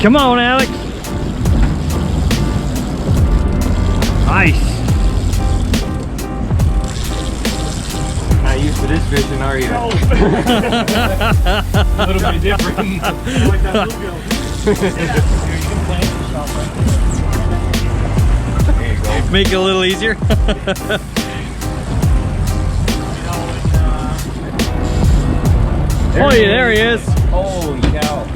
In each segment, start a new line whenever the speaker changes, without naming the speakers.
Come on, Alex. Nice.
Not used to this fishing, are you?
No. A little bit different. Like that bluegill. Here, you can plant yourself right
There you go.
Make it a little easier. Oh, yeah, there he is.
Holy cow.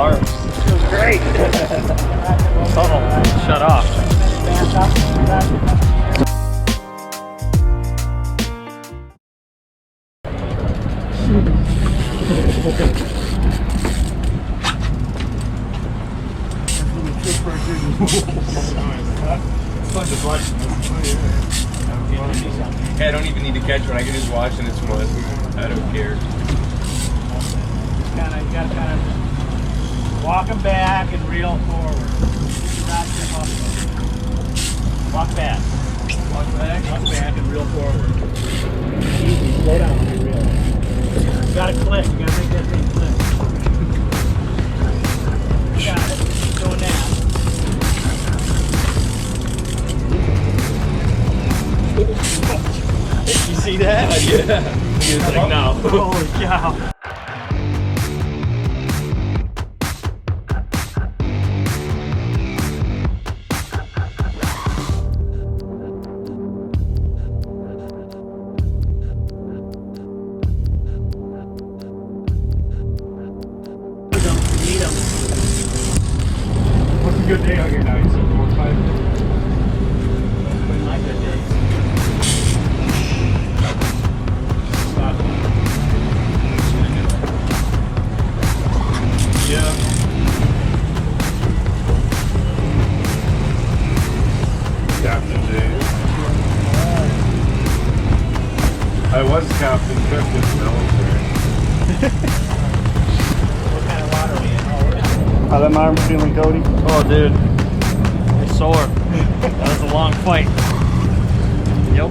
Feels great.
Oh, shut off.
It's fun to watch.
Hey, I don't even need to catch one. I can just watch and it's fun. I don't care.
You gotta kind of walk them back and reel forward. Not too much. Walk back. Walk back and reel forward. Easy, slow down when you reel. You gotta click. You gotta make that thing click. You got it. Keep doing that.
You see that?
Yeah.
He was like, no.
Holy cow.
What's a good day out here now? You said 4 or 5?
My good days.
Yeah. Captain James. I was Captain Cook in the military.
What kind of water are we in?
How them arms feeling, Cody?
Oh, dude. It's sore. That was a long fight. Yep.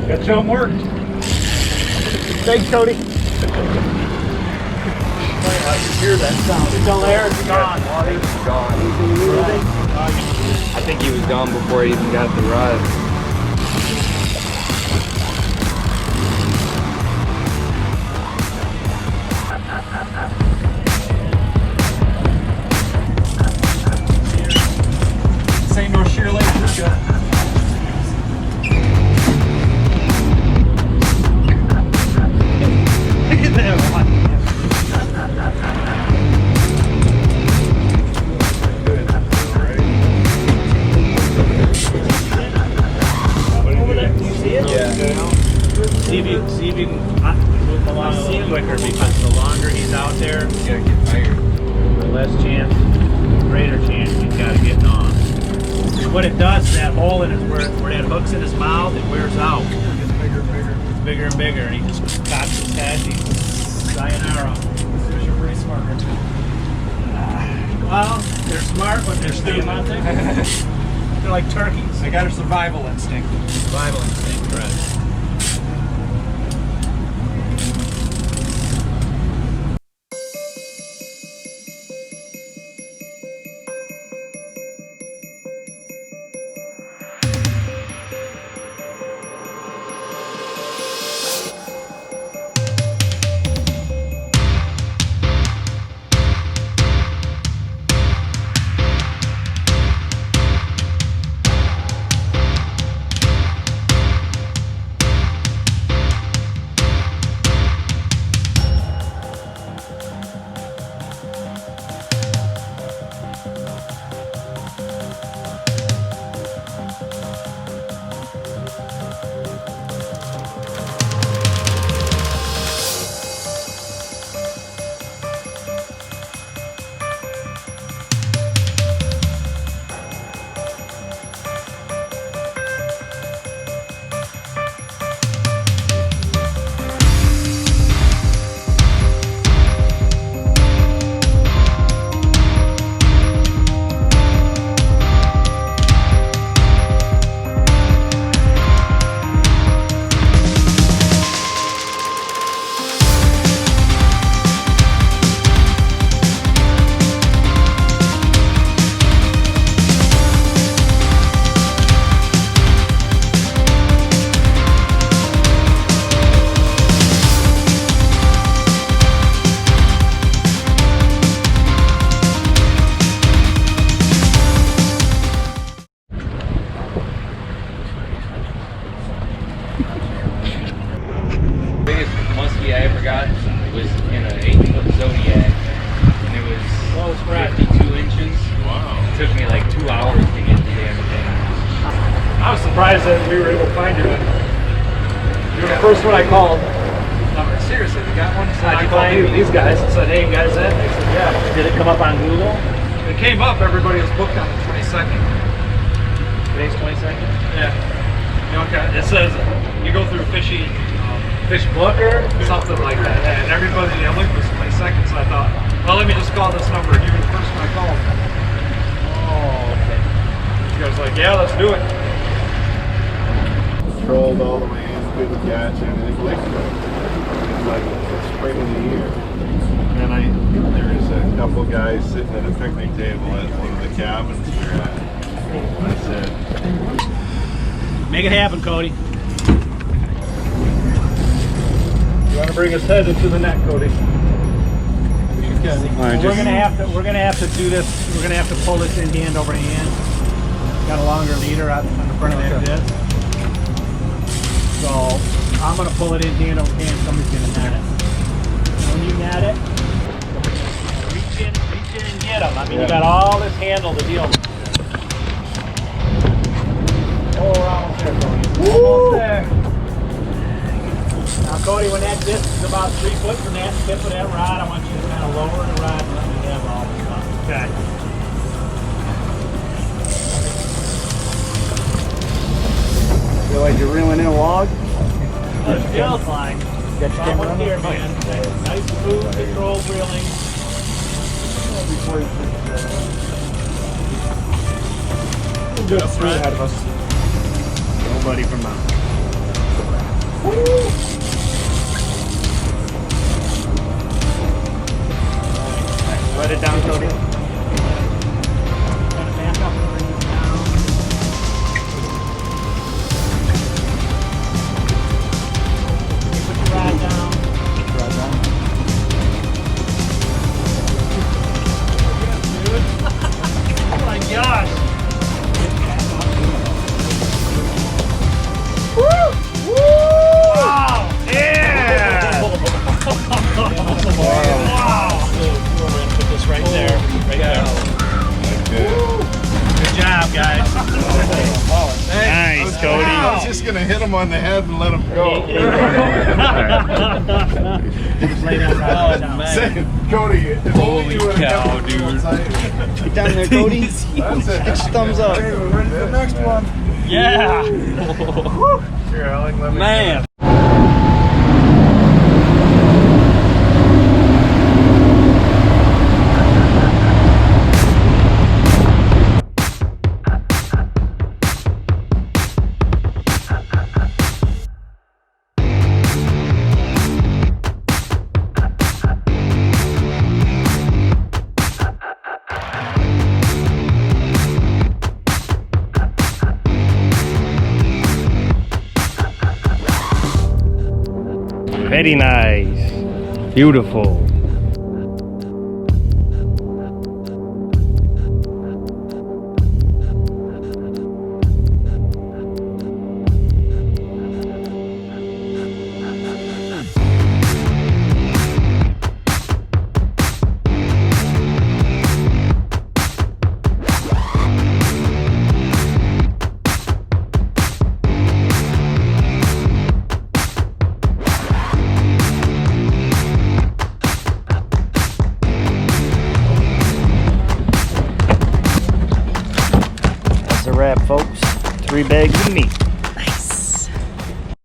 That jump worked.
Thanks, Cody. I can hear that sound. It's still there. It's gone.
It's gone. I think he was gone before he even got the rod.
St. Louis Sheer Lake.
Look at that one.
Over there. You see it?
Yeah.
See if you can move along a little quicker because the longer he's out there,
You gotta get tired.
the less chance, greater chance he's got of getting on. What it does, that hole in his where that hook's in his mouth, it wears out. It gets bigger and bigger. It's bigger and bigger, and he just cocks his head. He's sayonara. These are pretty smart. Well, they're smart, but they're stupid. They're like turkeys.
I got a survival instinct.
Survival instinct, right? surprised that we were able to find you. You were the first one I called.
Seriously, they got one?
I called these guys and said, hey, you guys in? They said, yeah. Did it come up on Google?
It came up, everybody was booked on the 22nd.
Today's 22nd?
Yeah. Okay.
It says you go through fish booker,
Something like that. Yeah, and everybody, I looked was 22nd, so I thought, well, let me just call this number. You were the first one I called.
Oh, okay.
You guys like, yeah, let's do it.
Trolled all the way in, couldn't catch him, and it's liquid. It's like the spring of the year. And there is a couple guys sitting at a picnic table at one of the cabins we're at. I said,
Make it happen, Cody. You want to bring his head into the net, Cody? We're gonna have to do this. We're gonna have to pull this in hand over hand. Got a longer leader on the front of that disc. So I'm gonna pull it in hand over hand. Somebody's gonna net it. When you net it, reach in and get them. I mean, you got all this handle to deal with. Oh, we're almost there, Cody. Almost there. Now, Cody, when that disc is about 3 foot from that tip of that rod, I want you to kind of lower the rod and let me have all the stuff. Okay.
Feel like you're reeling in a log?
It feels like.
Got your camera
Almost
on?
here, man. Nice, smooth, controlled reeling.
Good up front. Ahead of us. Nobody from that. Let it down, Cody.
Back up and bring it down. Put your rod down. Oh my gosh. Wow! Yeah! Wow! We're gonna put this right there. Right there. Good job, guys.
Nice, Cody.
I was just going to hit him on the head and let him go.
Just lay that rod down.
Say, Cody, if only you would have kept it
dude.
tight.
Get down there, Cody.
That's it.
Get your thumbs up.
Hey, we're ready for the next one.
Yeah!
Here, Alec, let me
Man. Very nice. Beautiful. That's a wrap, folks. 3 bags of meat.